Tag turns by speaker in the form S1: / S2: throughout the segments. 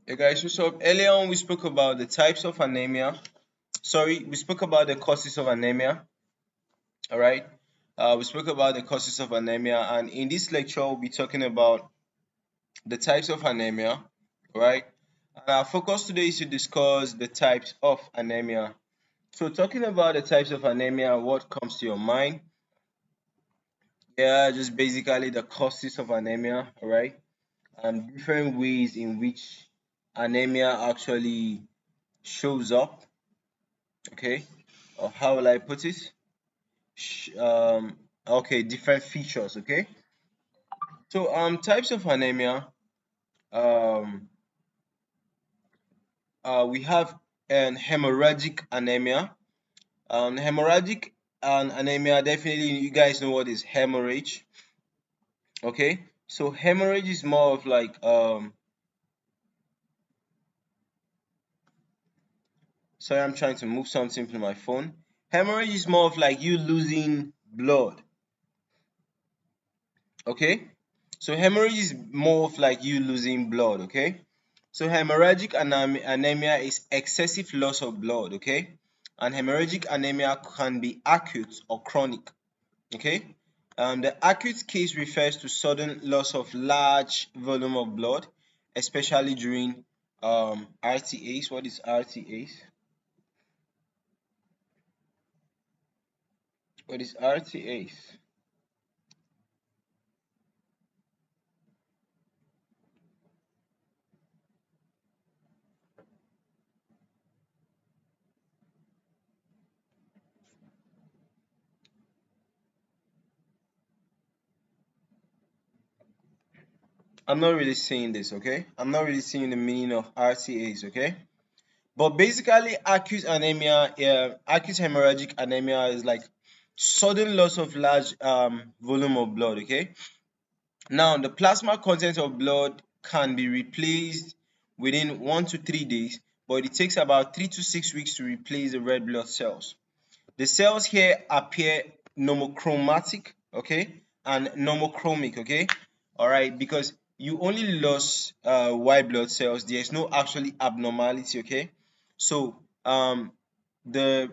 S1: Hey guys, what's up? Earlier on, we spoke about the types of anemia. Sorry, we spoke about the causes of anemia. All right. We spoke about the causes of anemia, and in this lecture, we'll be talking about the types of anemia. All right. And our focus today is to discuss the types of anemia. So, talking about the types of anemia, what comes to your mind? Yeah, just basically the causes of anemia. All right, and different ways in which anemia actually shows up. Okay, or how will I put it? Okay, different features. Okay, so types of anemia. Um, we have an hemorrhagic anemia. Hemorrhagic and anemia. Definitely, you guys know what is hemorrhage. Okay, so hemorrhage is more of like Sorry, I'm trying to move something to my phone. Hemorrhage is more of like you losing blood. Okay, so hemorrhage is more of like you losing blood. Okay, so hemorrhagic anemia is excessive loss of blood. Okay, and hemorrhagic anemia can be acute or chronic. Okay, the acute case refers to sudden loss of large volume of blood, especially during RTAs. What is RTAs? What is RTAs? I'm not really seeing this. Okay, I'm not really seeing the meaning of RTAs. Okay. But basically, acute hemorrhagic anemia is like sudden loss of large volume of blood. Okay. Now, the plasma content of blood can be replaced within 1 to 3 days, but it takes about 3 to 6 weeks to replace the red blood cells. The cells here appear nomochromatic, okay, and nomochromic, okay, all right, because you only lost white blood cells. There is no actually abnormality, okay. So the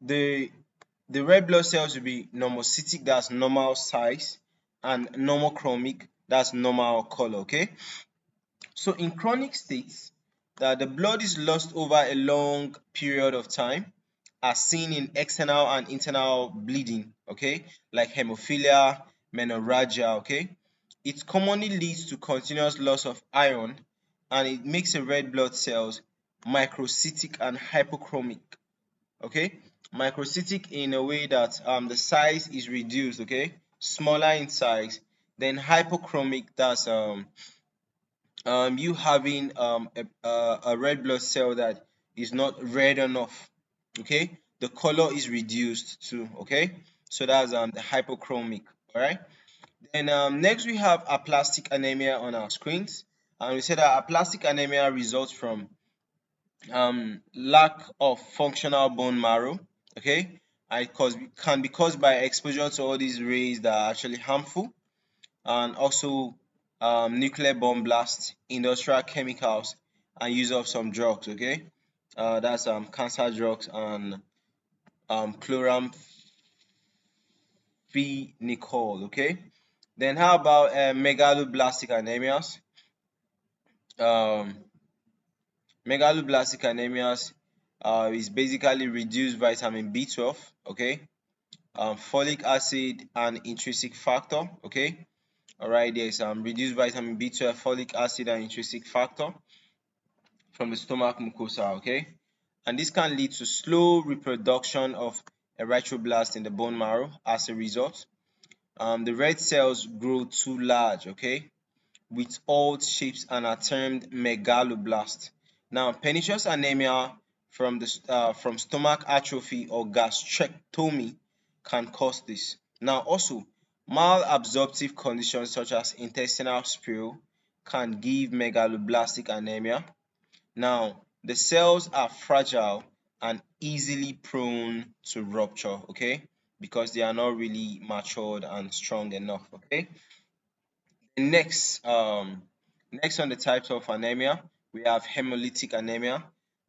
S1: the the red blood cells will be normocytic, that's normal size, and normochromic, that's normal color, okay. So in chronic states, that the blood is lost over a long period of time, as seen in external and internal bleeding, okay, like hemophilia, menorrhagia, okay. It commonly leads to continuous loss of iron, and it makes the red blood cells microcytic and hypochromic, okay. Microcytic in a way that the size is reduced, okay, smaller in size. Then hypochromic, that's you having a red blood cell that is not red enough, okay, the color is reduced too, okay, so that's the hypochromic. All right, then next we have aplastic anemia on our screens, and we said that aplastic anemia results from lack of functional bone marrow, okay, and can be caused by exposure to all these rays that are actually harmful, and also nuclear bomb blast, industrial chemicals, and use of some drugs. Okay, that's cancer drugs and chloramphenicol. Okay, then how about megaloblastic anemias? Um, Megaloblastic anemias is basically reduced vitamin B12. Okay, folic acid and intrinsic factor. Okay, all right, there's reduced vitamin B12, folic acid, and intrinsic factor from the stomach mucosa, okay? And this can lead to slow reproduction of erythroblast in the bone marrow as a result. The red cells grow too large, okay, with odd shapes and are termed megaloblast. Now, pernicious anemia from stomach atrophy or gastrectomy can cause this. Now, also, malabsorptive conditions such as intestinal spill can give megaloblastic anemia. Now, the cells are fragile and easily prone to rupture, okay, because they are not really matured and strong enough, okay. Next, next on the types of anemia, We have hemolytic anemia,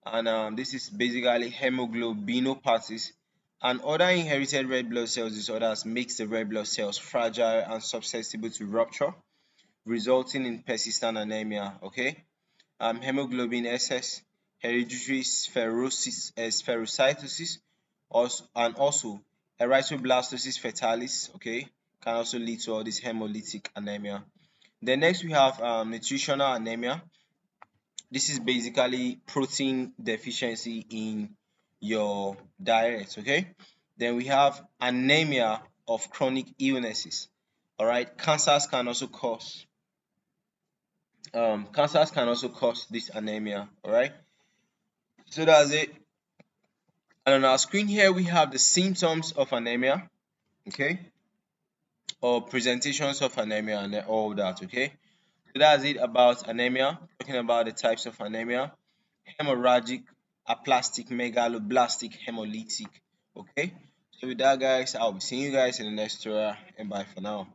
S1: and this is basically hemoglobinopathies and other inherited red blood cells disorders makes the red blood cells fragile and susceptible to rupture, resulting in persistent anemia. Okay, hemoglobin excess, hereditary spherocytosis, and also erythroblastosis fetalis. Okay, can also lead to all this hemolytic anemia. Then next we have nutritional anemia. This is basically protein deficiency in your diet. Okay, then we have anemia of chronic illnesses. All right, cancers can also cause this anemia. All right, so that's it. And on our screen here we have the symptoms of anemia. Okay, or presentations of anemia and all that. Okay, so that's it about anemia. Talking about the types of anemia: hemorrhagic, aplastic, megaloblastic, hemolytic. Okay, so with that, guys, I'll be seeing you guys in the next tutorial, and bye for now.